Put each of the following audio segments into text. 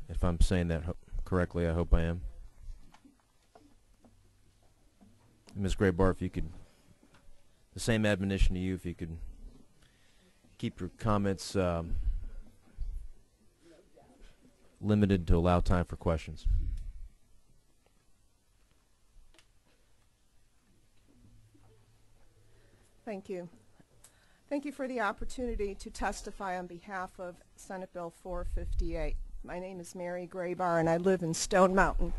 If I'm saying that correctly, I hope I am. Ms. Grabar, if you could, the same admonition to you, if you could keep your comments limited to allow time for questions. Thank you. Thank you for the opportunity to testify on behalf of Senate Bill 458. My name is Mary Grabar, and I live in Stone Mountain.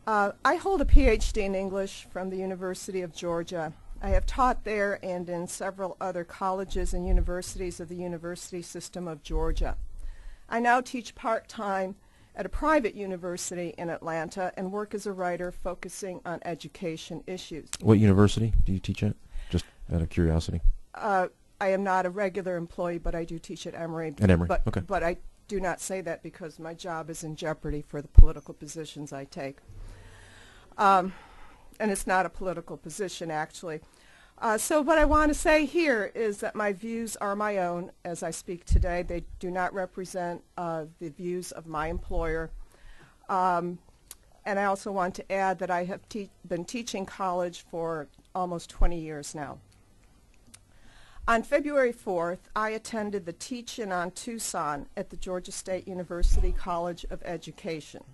I hold a PhD in English from the University of Georgia. I have taught there and in several other colleges and universities of the University System of Georgia. I now teach part-time at a private university in Atlanta and work as a writer focusing on education issues. What university do you teach at? Just out of curiosity. I am not a regular employee, but I do teach at Emory. At Emory, but, okay. But I do not say that because my job is in jeopardy for the political positions I take. And it's not a political position, actually. So what I want to say here is that my views are my own as I speak today. They do not represent the views of my employer. And I also want to add that I have been teaching college for almost 20 years now. On February 4th, I attended the Teach-In on Tucson at the Georgia State University College of Education.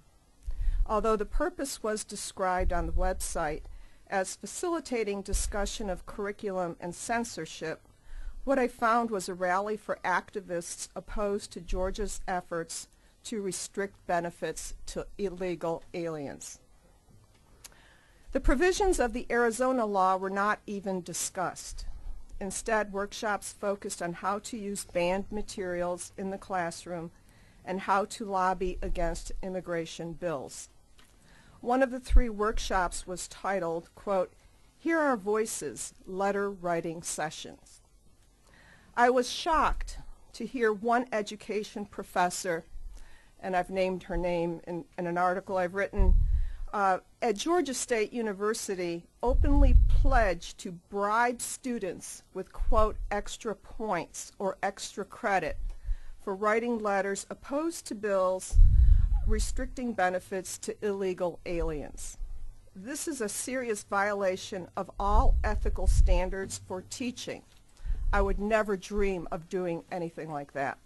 Although the purpose was described on the website as facilitating discussion of curriculum and censorship, what I found was a rally for activists opposed to Georgia's efforts to restrict benefits to illegal aliens. The provisions of the Arizona law were not even discussed. Instead, workshops focused on how to use banned materials in the classroom and how to lobby against immigration bills. One of the 3 workshops was titled, quote, "Here Are Voices, Letter Writing Sessions." I was shocked to hear one education professor, and I've named her name in an article I've written, at Georgia State University openly pledged to bribe students with, quote, extra points or extra credit for writing letters opposed to bills restricting benefits to illegal aliens. This is a serious violation of all ethical standards for teaching. I would never dream of doing anything like that.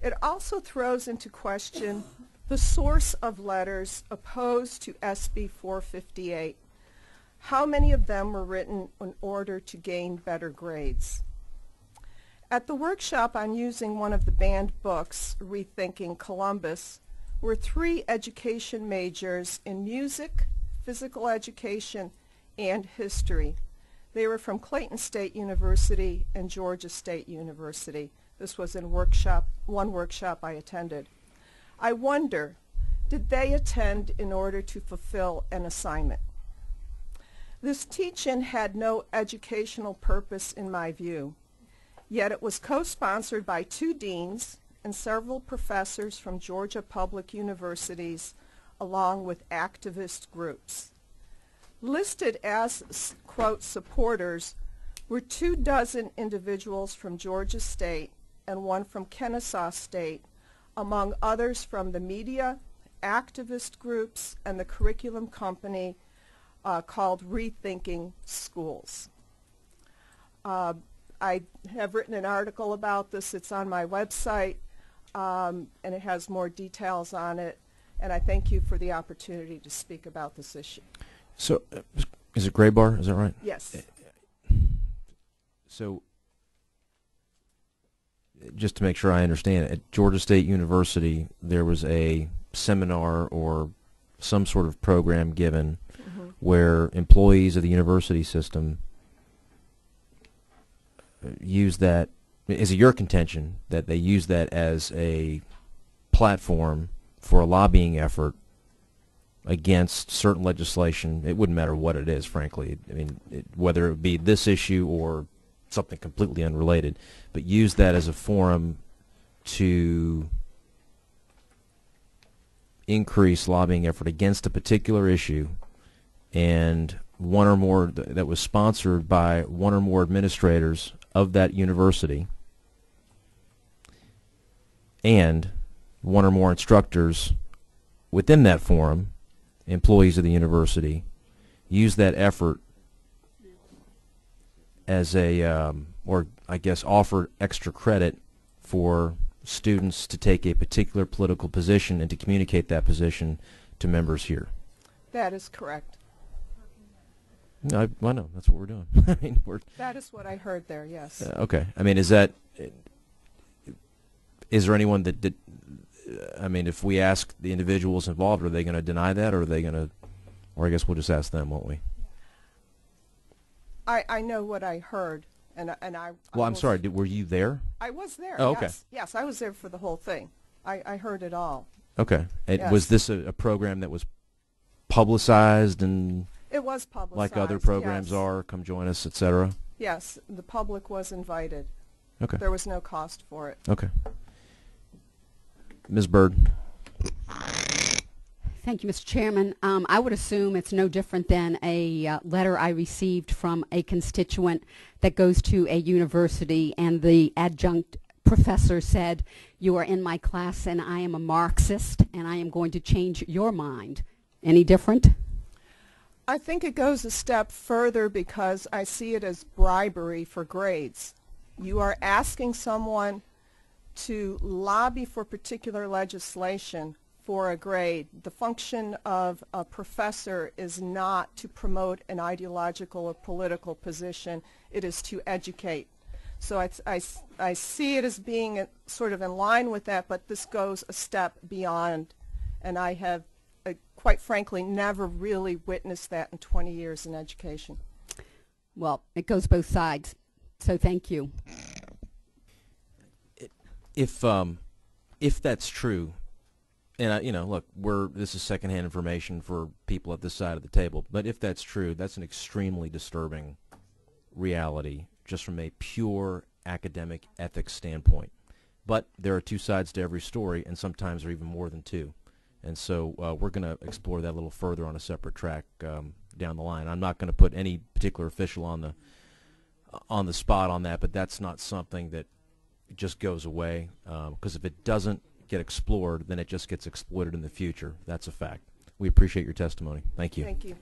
It also throws into question the source of letters opposed to SB 458. How many of them were written in order to gain better grades? At the workshop on using one of the banned books, Rethinking Columbus, were 3 education majors in music, physical education, and history. They were from Clayton State University and Georgia State University. This was in one workshop I attended. I wonder, did they attend in order to fulfill an assignment? This teach-in had no educational purpose in my view, yet it was co-sponsored by 2 deans and several professors from Georgia public universities, along with activist groups. Listed as, quote, supporters were 24 individuals from Georgia State and 1 from Kennesaw State, among others from the media, activist groups, and the curriculum company called Rethinking Schools. I have written an article about this. It's on my website, and it has more details on it, and I thank you for the opportunity to speak about this issue. So, is it Grabar? Is that right? Yes. So, just to make sure I understand, at Georgia State University, there was a seminar or some sort of program given where employees of the university system use that. Is it your contention that they use that as a platform for a lobbying effort against certain legislation? It wouldn't matter what it is, frankly. I mean, whether it be this issue or something completely unrelated, but use that as a forum to increase lobbying effort against a particular issue, and one or more that was sponsored by one or more administrators of that university, and one or more instructors within that forum, employees of the university, use that effort as a, or I guess offer extra credit for students to take a particular political position and to communicate that position to members here. That is correct. No, I know that's what we're doing. I mean, That is what I heard there. Yes. okay. I mean, is there anyone that did? I mean, if we ask the individuals involved, are they going to deny that, or are they going to? Or I guess we'll just ask them, won't we? I know what I heard, and I. Well, I'm sorry. Were you there? I was there. Oh, okay. Yes. Yes, I was there for the whole thing. I heard it all. Okay. Yes. Was this a program that was publicized and It was publicized. like other programs yes. are? Come join us, etc. Yes, the public was invited. Okay. There was no cost for it. Okay. Ms. Bird. Thank you, Mr. Chairman. I would assume it's no different than a letter I received from a constituent that goes to a university, and the adjunct professor said, "You are in my class and I am a Marxist and I am going to change your mind." Any different? I think it goes a step further because I see it as bribery for grades. You are asking someone to lobby for particular legislation for a grade. The function of a professor is not to promote an ideological or political position. It is to educate. So I see it as being sort of in line with that, but this goes a step beyond. And I have, quite frankly, never really witnessed that in 20 years in education. Well, it goes both sides. So thank you. If that's true, and look, this is secondhand information for people at this side of the table, but if that's true, that's an extremely disturbing reality just from a pure academic ethics standpoint. But there are two sides to every story, and sometimes there are even more than two. And so we're going to explore that a little further on a separate track down the line. I'm not going to put any particular official on the spot on that, but that's not something that just goes away, because if it doesn't get explored, then it just gets exploited in the future. That's a fact. We appreciate your testimony. Thank you. Thank you.